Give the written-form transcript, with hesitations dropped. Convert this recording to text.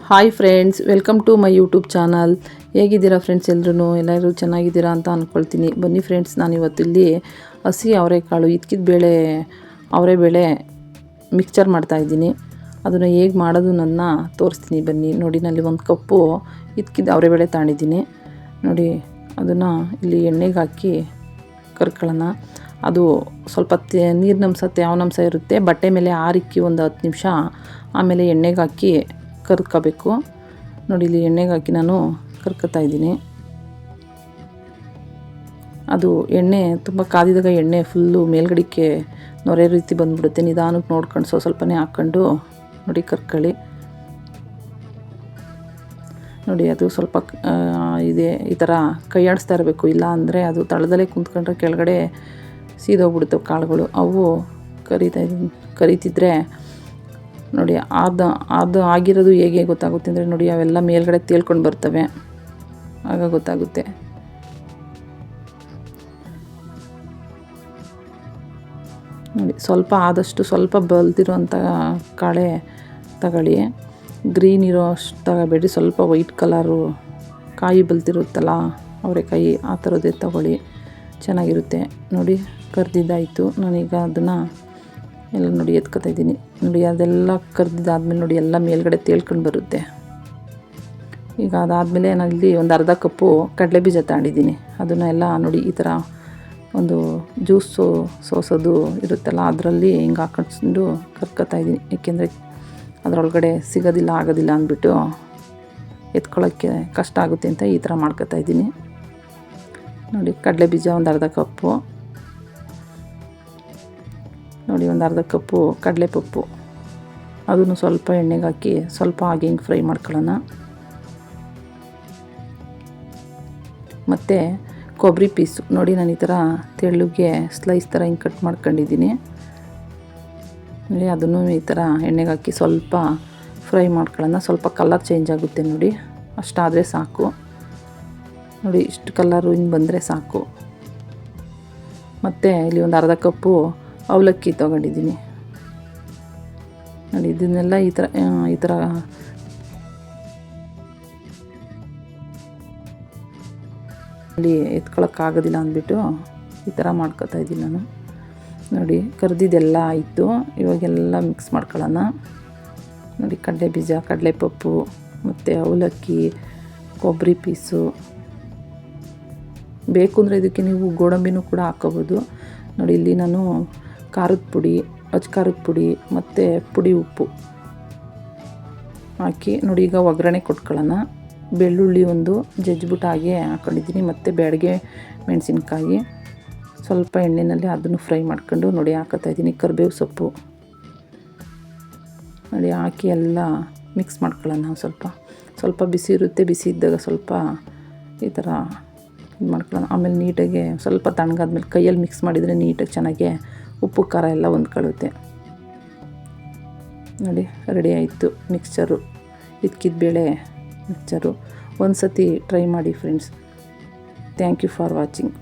Hi friends, welcome to my YouTube channel. ಹೇಗಿದ್ದೀರಾ friends? ಎಲ್ಲರೂ ಚೆನ್ನಾಗಿದ್ದೀರಾ ಅಂತ ಅಂದ್ಕೊಳ್ತೀನಿ. ಬನ್ನಿ ಫ್ರೆಂಡ್ಸ್, ನಾನು ಇವತ್ತಿಲ್ಲಿ ಹಸಿ ಅವರೆಕಾಳು ಅವರೆ ಬೇಳೆ ಮಿಕ್ಸ್ಚರ್ ಮಾಡ್ತಾಯಿದ್ದೀನಿ. ಅದನ್ನು ಹೇಗೆ ಮಾಡೋದು ನನ್ನ ತೋರಿಸ್ತೀನಿ ಬನ್ನಿ. ನೋಡಿ, ನಲ್ಲಿ 1 ಕಪ್ಪು ಅವರೆಬೇಳೆ ತಗೊಂಡಿದ್ದೀನಿ. ನೋಡಿ, ಅದನ್ನು ಇಲ್ಲಿ ಎಣ್ಣೆಗೆ ಹಾಕಿ ಕರ್ಕೊಳ್ಳೋಣ. ಅದು ಸ್ವಲ್ಪ ನೀರಿನಂಶ ತೇವಾಂಶ ಇರುತ್ತೆ. ಬಟ್ಟೆ ಮೇಲೆ ಆರಿಕ್ಕಿ ಒಂದು 10 ನಿಮಿಷ ಆಮೇಲೆ ಎಣ್ಣೆಗೆ ಹಾಕಿ ಕರ್ಕೋಬೇಕು. ನೋಡಿ, ಇಲ್ಲಿ ಎಣ್ಣೆಗೆ ಹಾಕಿ ನಾನು ಕರ್ಕೋತಾ ಇದ್ದೀನಿ. ಅದು ಎಣ್ಣೆ ತುಂಬ ಕಾದಿದಾಗ ಎಣ್ಣೆ ಫುಲ್ಲು ಮೇಲ್ಗಡೆಗೆ ನೊರೆ ರೀತಿ ಬಂದುಬಿಡುತ್ತೆ. ನಿಧಾನಕ್ಕೆ ನೋಡ್ಕೊಂಡು ಸ್ವಲ್ಪನೇ ಹಾಕ್ಕೊಂಡು ನೋಡಿ ಕರ್ಕೊಳ್ಳಿ. ನೋಡಿ, ಅದು ಸ್ವಲ್ಪ ಈ ಥರ ಕೈ ಆಡಿಸ್ತಾ ಇರಬೇಕು, ಇಲ್ಲ ಅಂದರೆ ಅದು ತಳದಲ್ಲೇ ಕುಂತ್ಕೊಂಡ್ರೆ ಕೆಳಗಡೆ ಸೀದೋಗ್ಬಿಡುತ್ತವೆ ಕಾಳುಗಳು. ಅವು ಕರಿತಿದ್ರೆ ನೋಡಿ, ಅದು ಆಗಿರೋದು ಹೇಗೆ ಗೊತ್ತಾಗುತ್ತೆ ಅಂದರೆ ನೋಡಿ, ಅವೆಲ್ಲ ಮೇಲ್ಗಡೆ ತೇಲ್ಕೊಂಡು ಬರ್ತವೆ, ಆಗ ಗೊತ್ತಾಗುತ್ತೆ. ನೋಡಿ, ಸ್ವಲ್ಪ ಬಲ್ತಿರೋಂಥ ಕಾಳೆ ತಗೊಳ್ಳಿ. ಗ್ರೀನ್ ಇರೋ ಅಷ್ಟು ತಗೋಬೇಡಿ, ಸ್ವಲ್ಪ ವೈಟ್ ಕಲರು ಕಾಯಿ ಬಲ್ತಿರುತ್ತಲ್ಲ ಅವರೆಕಾಯಿ, ಆ ಥರದ್ದೇ ತಗೊಳ್ಳಿ, ಚೆನ್ನಾಗಿರುತ್ತೆ. ನೋಡಿ, ಕರ್ದಿದ್ದಾಯಿತು. ನಾನೀಗ ಅದನ್ನು ಎಲ್ಲ ನೋಡಿ ಎತ್ಕೊತಾ ಇದ್ದೀನಿ. ನೋಡಿ, ಅದೆಲ್ಲ ಕರ್ದಿದ್ದಾದ್ಮೇಲೆ ನೋಡಿ ಎಲ್ಲ ಮೇಲ್ಗಡೆ ತೇಲ್ಕೊಂಡು ಬರುತ್ತೆ. ಈಗ ಅದಾದಮೇಲೆ ನಾನಿಲ್ಲಿ ಒಂದು ಅರ್ಧ ಕಪ್ಪು ಕಡಲೆಬೀಜ ತಗೊಂಡಿದ್ದೀನಿ. ಅದನ್ನು ಎಲ್ಲ ನೋಡಿ ಈ ಥರ ಒಂದು ಜ್ಯೂಸು ಸೋಸೋದು ಇರುತ್ತಲ್ಲ, ಅದರಲ್ಲಿ ಹಿಂಗೆ ಹಾಕೊಂಡು ಕರ್ಕೊತಾ ಇದ್ದೀನಿ. ಏಕೆಂದರೆ ಅದರೊಳಗಡೆ ಆಗೋದಿಲ್ಲ ಅಂದ್ಬಿಟ್ಟು ಎತ್ಕೊಳ್ಳೋಕ್ಕೆ ಕಷ್ಟ ಆಗುತ್ತೆ ಅಂತ ಈ ಥರ ಮಾಡ್ಕೊತಾ ಇದ್ದೀನಿ. ನೋಡಿ, ಕಡಲೆಬೀಜ ಒಂದು ಅರ್ಧ ಕಪ್ಪು, ನೋಡಿ ಒಂದು ಅರ್ಧ ಕಪ್ಪು ಕಡಲೆಪಪ್ಪು, ಅದನ್ನು ಸ್ವಲ್ಪ ಎಣ್ಣೆಗೆ ಹಾಕಿ ಸ್ವಲ್ಪ ಹಾಗೆ ಹಿಂಗೆ ಫ್ರೈ ಮಾಡ್ಕೊಳ್ಳೋಣ. ಮತ್ತು ಕೊಬ್ಬರಿ ಪೀಸು ನೋಡಿ, ನಾನು ಈ ಥರ ತೆಳ್ಳಗೆ ಸ್ಲೈಸ್ ಥರ ಹಿಂಗೆ ಕಟ್ ಮಾಡ್ಕೊಂಡಿದ್ದೀನಿ. ನೋಡಿ, ಅದನ್ನು ಈ ಥರ ಎಣ್ಣೆಗೆ ಹಾಕಿ ಸ್ವಲ್ಪ ಫ್ರೈ ಮಾಡ್ಕೊಳ್ಳೋಣ. ಸ್ವಲ್ಪ ಕಲರ್ ಚೇಂಜ್ ಆಗುತ್ತೆ ನೋಡಿ, ಅಷ್ಟಾದರೆ ಸಾಕು. ನೋಡಿ, ಇಷ್ಟು ಕಲರು ಹಿಂಗೆ ಬಂದರೆ ಸಾಕು. ಮತ್ತು ಇಲ್ಲಿ ಒಂದು ಅರ್ಧ ಕಪ್ಪು ಅವಲಕ್ಕಿ ತೊಗೊಂಡಿದ್ದೀನಿ. ನೋಡಿ, ಇದನ್ನೆಲ್ಲ ಈ ಥರ ಅಲ್ಲಿ ಎತ್ಕೊಳ್ಳೋಕ್ಕಾಗೋದಿಲ್ಲ ಅಂದ್ಬಿಟ್ಟು ಈ ಥರ ಮಾಡ್ಕೊತಾ ಇದ್ದೀನಿ ನಾನು. ನೋಡಿ, ಕರ್ದಿದ್ದೆಲ್ಲ ಆಯಿತು. ಇವಾಗೆಲ್ಲ ಮಿಕ್ಸ್ ಮಾಡ್ಕೊಳ್ಳೋಣ. ನೋಡಿ, ಕಡಲೆಬೀಜ, ಕಡಲೆಪಪ್ಪು ಮತ್ತು ಅವಲಕ್ಕಿ, ಕೊಬ್ಬರಿ ಪೀಸು, ಬೇಕು ಅಂದರೆ ಇದಕ್ಕೆ ನೀವು ಗೋಡಂಬಿನೂ ಕೂಡ ಹಾಕ್ಕೋಬೋದು. ನೋಡಿ, ಇಲ್ಲಿ ನಾನು ಖಾರದ ಪುಡಿ, ಖಾರದ ಪುಡಿ ಮತ್ತು ಪುಡಿ ಉಪ್ಪು ಹಾಕಿ ನೋಡಿ ಈಗ ಒಗ್ಗರಣೆ ಕೊಟ್ಕೊಳ್ಳೋಣ. ಬೆಳ್ಳುಳ್ಳಿ ಒಂದು ಜಜ್ಜಿಬಿಟ್ಟು ಹಾಗೆ ಹಾಕ್ಕೊಂಡಿದ್ದೀನಿ, ಮತ್ತು ಬ್ಯಾಡಗೆ ಮೆಣಸಿನ್ಕಾಯಿ ಸ್ವಲ್ಪ ಎಣ್ಣೆಯಲ್ಲಿ ಅದನ್ನು ಫ್ರೈ ಮಾಡ್ಕೊಂಡು ನೋಡಿ ಹಾಕೋತಾ ಇದ್ದೀನಿ. ಕರಿಬೇವು ಸೊಪ್ಪು ನೋಡಿ ಹಾಕಿ ಎಲ್ಲ ಮಿಕ್ಸ್ ಮಾಡ್ಕೊಳ್ಳೋಣ. ಸ್ವಲ್ಪ ಬಿಸಿ ಇರುತ್ತೆ, ಬಿಸಿ ಇದ್ದಾಗ ಸ್ವಲ್ಪ ಈ ಥರ ಇದು ಮಾಡ್ಕೊಳ್ಳೋಣ. ಆಮೇಲೆ ನೀಟಾಗಿ ಸ್ವಲ್ಪ ತಣ್ಣಗಾದ್ಮೇಲೆ ಕೈಯಲ್ಲಿ ಮಿಕ್ಸ್ ಮಾಡಿದರೆ ನೀಟಾಗಿ ಚೆನ್ನಾಗಿ ಉಪ್ಪು ಖಾರ ಎಲ್ಲ ಹೊಂದ್ಕೊಳ್ಳುತ್ತೆ. ನೋಡಿ, ರೆಡಿ ಆಯಿತು ಮಿಕ್ಸ್ಚರು, ಬೇಳೆ ಮಿಕ್ಸ್ಚರು. ಒಂದು ಸತಿ ಟ್ರೈ ಮಾಡಿ friends. Thank you for watching.